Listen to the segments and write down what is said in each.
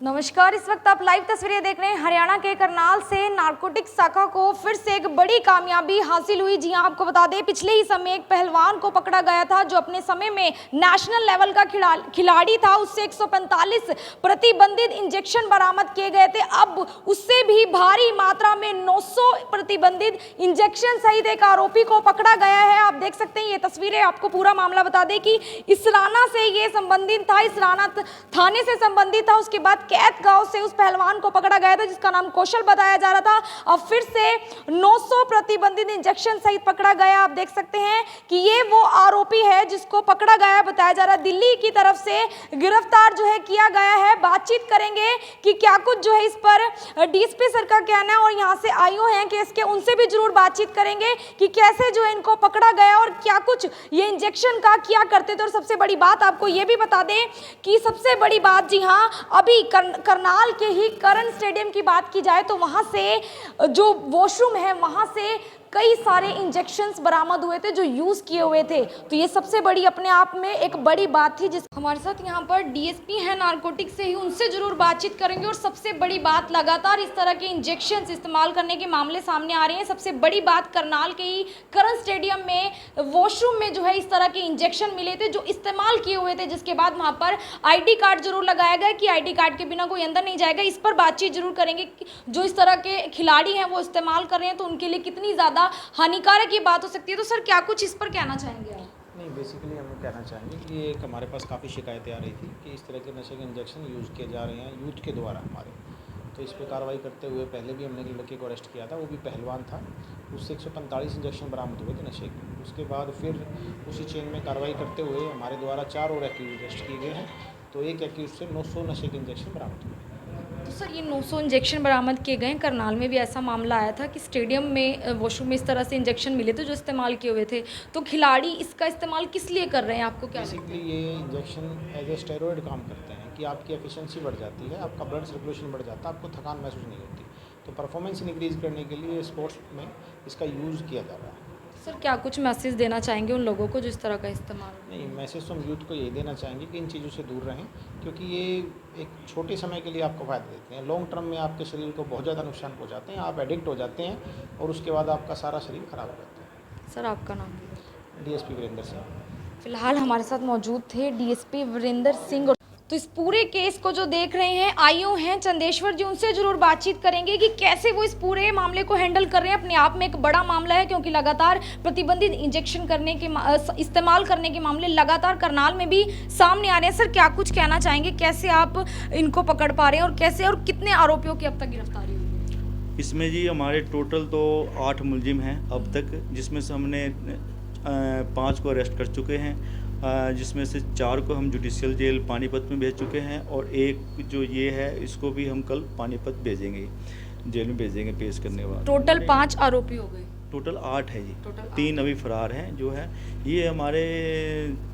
नमस्कार, इस वक्त आप लाइव तस्वीरें देख रहे हैं। हरियाणा के करनाल से नारकोटिक्स शाखा को फिर से एक बड़ी कामयाबी हासिल हुई। जी हां, आपको बता दें, पिछले ही समय एक पहलवान को पकड़ा गया था जो अपने समय में नेशनल लेवल का खिलाड़ी था। उससे 145 प्रतिबंधित इंजेक्शन बरामद किए गए थे। अब उससे भी भारी मात्रा में 900 प्रतिबंधित इंजेक्शन सहित एक आरोपी को पकड़ा गया है। आप देख सकते हैं ये तस्वीरें। आपको पूरा मामला बता दें कि इसराना से ये संबंधित था, इसराना थाने से संबंधित था। उसके बाद कैथ गांव से उस पहलवान को पकड़ा गया था जिसका नाम कौशल बताया जा रहा था। अब फिर से 900 प्रतिबंधित इंजेक्शन सहित पकड़ा गया। आप देख सकते हैं कि ये वो आरोपी है जिसको पकड़ा गया है। बताया जा रहा है दिल्ली की तरफ से गिरफ्तार जो है किया गया है। बातचीत करेंगे कि क्या कुछ जो है इस पर डीएसपी सर का कहना है और यहाँ से आईओ हैं केस के, उनसे भी जरूर बातचीत करेंगे कि कैसे जो है इनको पकड़ा गया और क्या कुछ ये इंजेक्शन का किया करते थे। और सबसे बड़ी बात आपको ये भी बता दें कि सबसे बड़ी बात, जी हाँ, अभी करनाल के ही करण स्टेडियम की बात की जाए तो वहां से जो वॉशरूम है वहां से कई सारे इंजेक्शंस बरामद हुए थे जो यूज किए हुए थे। तो ये सबसे बड़ी अपने आप में एक बड़ी बात थी। जिस हमारे साथ यहाँ पर डीएसपी है नारकोटिक्स से ही, उनसे जरूर बातचीत करेंगे। और सबसे बड़ी बात, लगातार इस तरह के इंजेक्शंस इस्तेमाल करने के मामले सामने आ रहे हैं। सबसे बड़ी बात, करनाल के ही करण स्टेडियम में वॉशरूम में जो है इस तरह के इंजेक्शन मिले थे जो इस्तेमाल किए हुए थे, जिसके बाद वहाँ पर ID कार्ड जरूर लगाया गया कि ID कार्ड के बिना कोई अंदर नहीं जाएगा। इस पर बातचीत जरूर करेंगे। जो इस तरह के खिलाड़ी हैं वो इस्तेमाल कर रहे हैं तो उनके लिए कितनी ज़्यादा हानिकारक ये बात हो सकती है। तो सर क्या कुछ इस पर कहना चाहेंगे आप? नहीं, बेसिकली हम कहना चाहेंगे कि ये एक हमारे पास काफ़ी शिकायतें आ रही थी कि इस तरह के नशे के इंजेक्शन यूज़ किए जा रहे हैं यूथ के द्वारा हमारे। तो इस पर कार्रवाई करते हुए पहले भी हमने एक लड़के को अरेस्ट किया था, वो भी पहलवान था। उससे 145 इंजेक्शन बरामद हुए थे नशे के। उसके बाद फिर उसी चेन में कार्रवाई करते हुए हमारे द्वारा 4 और एक्यूज अरेस्ट किए गए हैं। तो एक एक्यूज से 900 नशे के इंजेक्शन बरामद हुए। तो सर ये 900 इंजेक्शन बरामद किए गए हैं। करनाल में भी ऐसा मामला आया था कि स्टेडियम में वॉशरूम में इस तरह से इंजेक्शन मिले थे जो इस्तेमाल किए हुए थे। तो खिलाड़ी इसका इस्तेमाल किस लिए कर रहे हैं, आपको क्या लगता है? बेसिकली ये इंजेक्शन एज ए स्टेरॉयड काम करते हैं कि आपकी एफिशिएंसी बढ़ जाती है, आपका ब्लड सर्कुलेशन बढ़ जाता है, आपको थकान महसूस नहीं होती। तो परफॉर्मेंस इंक्रीज़ करने के लिए स्पोर्ट्स में इसका यूज़ किया जा रहा है। सर क्या कुछ मैसेज देना चाहेंगे उन लोगों को जो इस तरह का इस्तेमाल? नहीं, मैसेज तो हम यूथ को यही देना चाहेंगे कि इन चीज़ों से दूर रहें, क्योंकि ये एक छोटे समय के लिए आपको फ़ायदा देते हैं। लॉन्ग टर्म में आपके शरीर को बहुत ज़्यादा नुकसान पहुंचाते हैं, आप एडिक्ट हो जाते हैं और उसके बाद आपका सारा शरीर खराब हो जाता है। सर आपका नाम? डीएसपी वीरेंद्र सिंह। फिलहाल हमारे साथ मौजूद थे डीएसपी वीरेंद्र सिंह। तो इस पूरे केस को जो देख रहे हैं आईओ हैं चंदेश्वर जी, उनसे जरूर बातचीत करेंगे कि कैसे वो इस पूरे मामले को हैंडल कर रहे हैं। अपने आप में एक बड़ा मामला है क्योंकि लगातार प्रतिबंधित इंजेक्शन करने के इस्तेमाल करने के मामले लगातार करनाल में भी सामने आ रहे हैं। सर क्या कुछ कहना चाहेंगे, कैसे आप इनको पकड़ पा रहे हैं और कैसे और कितने आरोपियों की अब तक गिरफ्तारी हुई है? इसमें जी हमारे टोटल तो 8 मुलजिम हैं अब तक, जिसमें से हमने 5 को अरेस्ट कर चुके हैं, जिसमें से 4 को हम जुडिशियल जेल पानीपत में भेज चुके हैं और एक जो ये है इसको भी हम कल पानीपत भेजेंगे, जेल में भेजेंगे पेश करने के बाद। टोटल 5 आरोपी हो गए? टोटल 8 है जी। टोटल 3 अभी फरार हैं जो है। ये हमारे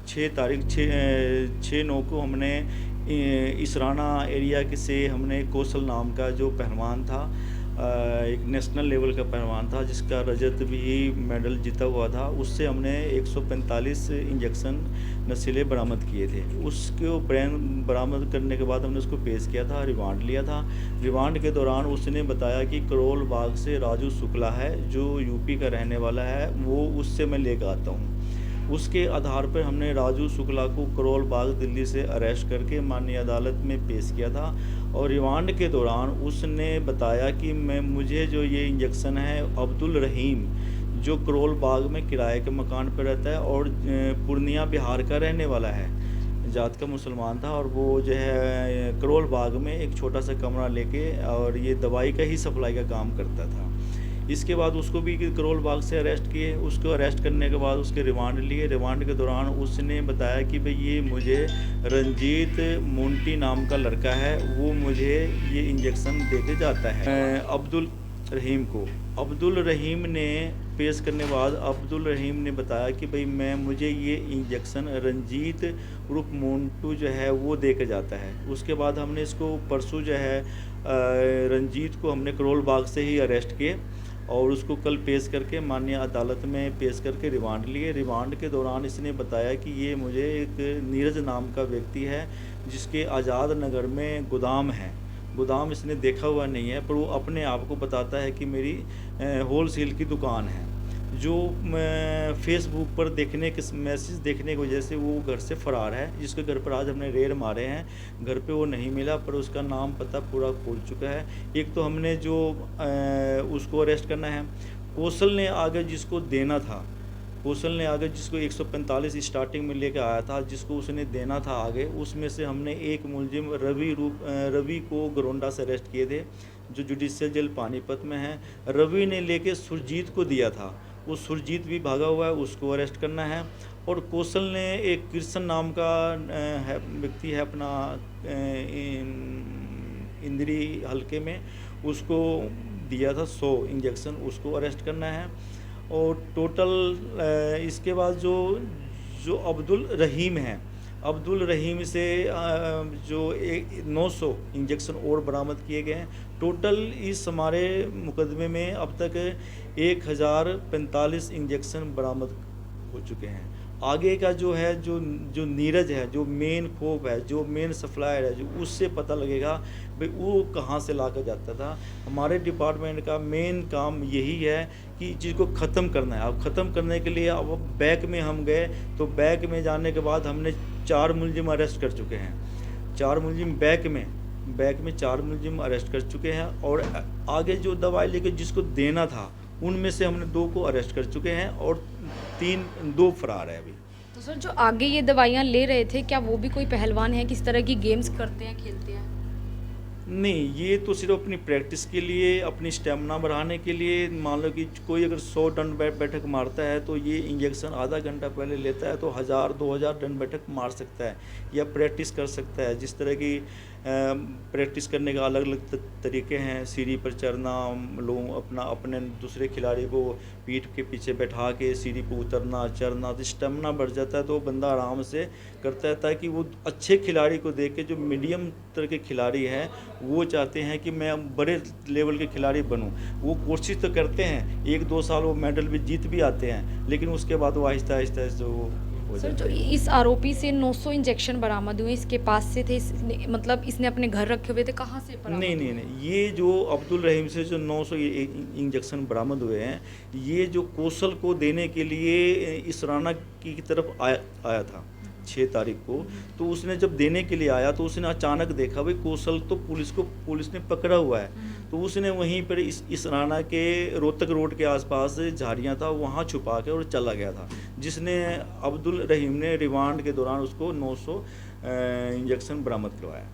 6/9 को हमने इसराना एरिया के से हमने कौशल नाम का जो पहलवान था, एक नेशनल लेवल का पहलवान था जिसका रजत भी मेडल जीता हुआ था, उससे हमने 145 इंजेक्शन नशीले बरामद किए थे। उसको बरामद करने के बाद हमने उसको पेश किया था, रिमांड लिया था। रिमांड के दौरान उसने बताया कि करोल बाग से राजू शुक्ला है जो यूपी का रहने वाला है, वो उससे मैं लेकर आता हूँ। उसके आधार पर हमने राजू शुक्ला को करोल बाग दिल्ली से अरेस्ट करके माननीय अदालत में पेश किया था। और रिमांड के दौरान उसने बताया कि मुझे जो ये इंजेक्शन है अब्दुल रहीम, जो करोल बाग में किराए के मकान पर रहता है और पूर्णिया बिहार का रहने वाला है, जात का मुसलमान था, और वो जो है करोल बाग में एक छोटा सा कमरा लेके और ये दवाई का ही सप्लाई का काम करता था। इसके बाद उसको भी करोल बाग से अरेस्ट किए। उसको अरेस्ट करने के बाद उसके रिमांड लिए। रिमांड के दौरान उसने बताया कि भाई ये मुझे रंजीत मुंटी नाम का लड़का है, वो मुझे ये इंजेक्शन देके जाता है अब्दुल रहीम को। अब्दुल रहीम ने पेश करने के बाद अब्दुल रहीम ने बताया कि भाई मुझे ये इंजेक्शन रंजीत उर्फ मोन्टू जो है वो दे के जाता है। उसके बाद हमने इसको परसों जो है रंजीत को हमने करोल बाग से ही अरेस्ट किए और उसको कल पेश करके माननीय अदालत में पेश करके रिमांड लिए। रिमांड के दौरान इसने बताया कि ये मुझे एक नीरज नाम का व्यक्ति है जिसके आज़ाद नगर में गोदाम है। गोदाम इसने देखा हुआ नहीं है, पर वो अपने आप को बताता है कि मेरी होलसेल की दुकान है। जो फेसबुक पर देखने के मैसेज देखने की वजह से वो घर से फ़रार है, जिसके घर पर आज हमने रेड मारे हैं। घर पे वो नहीं मिला, पर उसका नाम पता पूरा खोल चुका है। एक तो हमने जो उसको अरेस्ट करना है। कौशल ने आगे जिसको देना था, कौशल ने आगे जिसको 145 स्टार्टिंग में लेकर आया था, जिसको उसने देना था आगे, उसमें से हमने एक मुलजिम रवि को गरोंडा से अरेस्ट किए थे, जो जुडिशियल जेल पानीपत में है। रवि ने लेके सुरजीत को दिया था, वो सुरजीत भी भागा हुआ है, उसको अरेस्ट करना है। और कौशल ने एक कृष्ण नाम का व्यक्ति है अपना इंद्री हल्के में, उसको दिया था 100 इंजेक्शन, उसको अरेस्ट करना है। और टोटल इसके बाद जो अब्दुल रहीम है, अब्दुल रहीम से जो 900 इंजेक्शन और बरामद किए गए हैं। टोटल इस हमारे मुकदमे में अब तक 1045 इंजेक्शन बरामद हो चुके हैं। आगे का जो है जो नीरज है, जो मेन खोप है, जो मेन सप्लायर है, जो उससे पता लगेगा भाई वो कहाँ से ला कर जाता था। हमारे डिपार्टमेंट का मेन काम यही है कि चीज़ को ख़त्म करना है। अब ख़त्म करने के लिए अब बैक में हम गए, तो बैक में जाने के बाद हमने 4 मुलजिम अरेस्ट कर चुके हैं। 4 मुलजिम बैक में 4 मुलजिम अरेस्ट कर चुके हैं। और आगे जो दवाई लेके जिसको देना था, उनमें से हमने 2 को अरेस्ट कर चुके हैं और 2 फरार है अभी। तो सर जो आगे ये दवाइयाँ ले रहे थे, क्या वो भी कोई पहलवान है, किस तरह की गेम्स करते हैं, खेलते हैं? नहीं, ये तो सिर्फ अपनी प्रैक्टिस के लिए, अपनी स्टेमिना बढ़ाने के लिए। मान लो कि कोई अगर 100 टन बैठक मारता है तो ये इंजेक्शन आधा घंटा पहले लेता है तो 1000-2000 टन बैठक मार सकता है या प्रैक्टिस कर सकता है। जिस तरह की प्रैक्टिस करने का अलग अलग तरीके हैं। सीढ़ी पर चढ़ना, लोग अपने दूसरे खिलाड़ी को पीठ के पीछे बैठा के सीढ़ी पर उतरना, चढ़ना, तो स्टेमिना बढ़ जाता है तो बंदा आराम से करता है। ताकि वो अच्छे खिलाड़ी को देख के जो मीडियम तरह के खिलाड़ी हैं वो चाहते हैं कि मैं बड़े लेवल के खिलाड़ी बनूं। वो कोशिश तो करते हैं, 1-2 साल वो मेडल भी जीत भी आते हैं, लेकिन उसके बाद वो आहिस्ता आहिस्ता वो हो सर जाता जो है। इस आरोपी से 900 इंजेक्शन बरामद हुए, इसके पास से थे, मतलब इसने अपने घर रखे हुए थे, कहाँ से बरामद नहीं हुए? नहीं नहीं, ये जो अब्दुल रहीम से जो 900 इंजेक्शन बरामद हुए हैं, ये जो कौशल को देने के लिए इस राना की तरफ आया था 6 तारीख को। तो उसने जब देने के लिए आया तो उसने अचानक देखा भाई कौशल तो पुलिस ने पकड़ा हुआ है। तो उसने वहीं पर इस राना के रोहतक रोड के आसपास झाड़ियाँ था, वहाँ छुपा के और चला गया था, जिसने अब्दुल रहीम ने रिमांड के दौरान उसको 900 इंजेक्शन बरामद करवाया।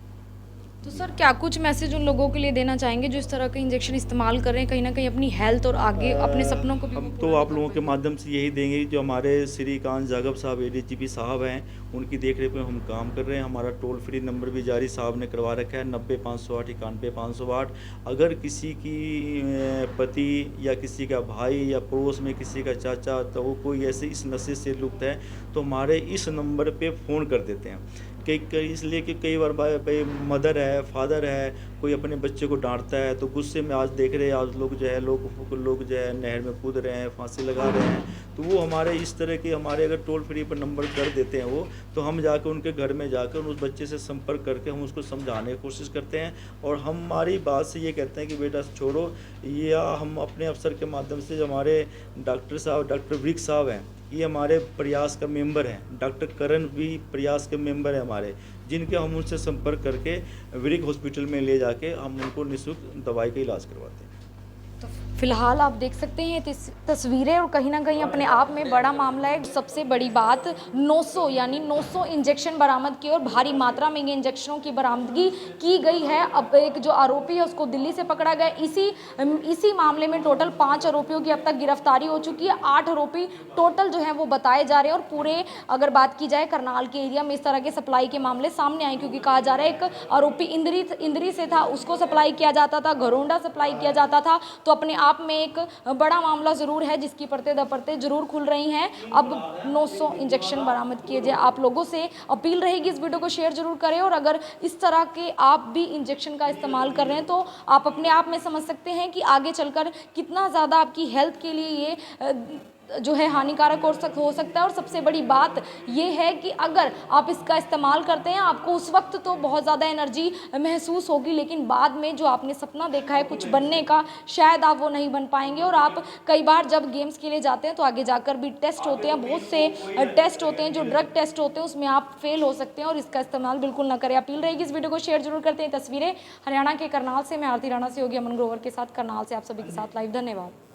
तो सर क्या कुछ मैसेज उन लोगों के लिए देना चाहेंगे जो इस तरह के इंजेक्शन इस्तेमाल कर रहे हैं, कहीं ना कहीं अपनी हेल्थ और आगे अपने सपनों को भी हम वो तो पूरा आप नहीं लोगों कर के पाए? माध्यम से यही देंगे, जो हमारे श्रीकांत जागब साहब ADGP साहब हैं, उनकी देखरेख में हम काम कर रहे हैं। हमारा टोल फ्री नंबर भी जारी साहब ने करवा रखा है 90-508 91-508। अगर किसी की पति या किसी का भाई या पड़ोस में किसी का चाचा तो वो कोई ऐसे इस नशे से लुप्त है तो हमारे इस नंबर पे फ़ोन कर देते हैं। कई इसलिए कि कई बार भाई मदर है, फादर है, कोई अपने बच्चे को डांटता है तो गुस्से में आज देख रहे हैं आज लोग जो है नहर में कूद रहे हैं, फांसी लगा रहे हैं। तो वो हमारे इस तरह के हमारे अगर टोल फ्री पर नंबर कर देते हैं वो, तो हम जाकर उनके घर में जाकर उस बच्चे से संपर्क करके हम उसको समझाने की कोशिश करते हैं। और हमारी बात से ये कहते हैं कि बेटा छोड़ो, या हम अपने अफसर के माध्यम से जो हमारे डॉक्टर साहब, डॉक्टर वृक साहब हैं, ये हमारे प्रयास का मेंबर हैं। डॉक्टर करण भी प्रयास के मेंबर हैं हमारे, जिनके हम उनसे संपर्क करके विरिक हॉस्पिटल में ले जाके हम उनको निःशुल्क दवाई का इलाज करवाते हैं। तो फिलहाल आप देख सकते हैं ये तस्वीरें, और कहीं ना कहीं अपने आप में बड़ा मामला है। सबसे बड़ी बात 900 यानी 900 इंजेक्शन बरामद किए और भारी मात्रा में ये इंजेक्शनों की बरामदगी की गई है। अब एक जो आरोपी है उसको दिल्ली से पकड़ा गया। इसी मामले में टोटल 5 आरोपियों की अब तक गिरफ्तारी हो चुकी है। 8 आरोपी टोटल जो है वो बताए जा रहे हैं। और पूरे अगर बात की जाए करनाल के एरिया में इस तरह के सप्लाई के मामले सामने आए, क्योंकि कहा जा रहा है एक आरोपी इंद्री से था, उसको सप्लाई किया जाता था, घरोंडा सप्लाई किया जाता था। तो अपने आप में एक बड़ा मामला ज़रूर है जिसकी परतें दर परतें ज़रूर खुल रही हैं। अब 900 इंजेक्शन बरामद किए जाए। आप लोगों से अपील रहेगी इस वीडियो को शेयर जरूर करें, और अगर इस तरह के आप भी इंजेक्शन का इस्तेमाल कर रहे हैं तो आप अपने आप में समझ सकते हैं कि आगे चलकर कितना ज़्यादा आपकी हेल्थ के लिए ये जो है हानिकारक हो सकता है। और सबसे बड़ी बात ये है कि अगर आप इसका इस्तेमाल करते हैं, आपको उस वक्त तो बहुत ज़्यादा एनर्जी महसूस होगी, लेकिन बाद में जो आपने सपना देखा है कुछ बनने का, शायद आप वो नहीं बन पाएंगे। और आप कई बार जब गेम्स के लिए जाते हैं तो आगे जाकर भी टेस्ट होते हैं, बहुत से टेस्ट होते हैं जो ड्रग टेस्ट होते हैं, उसमें आप फेल हो सकते हैं, और इसका इस्तेमाल बिल्कुल ना करें। अपील रहेगी इस वीडियो को शेयर जरूर करते हैं। तस्वीरें हरियाणा के करनाल से, मैं आरती राणा से होगी अमन ग्रोवर के साथ, करनाल से आप सभी के साथ लाइव। धन्यवाद।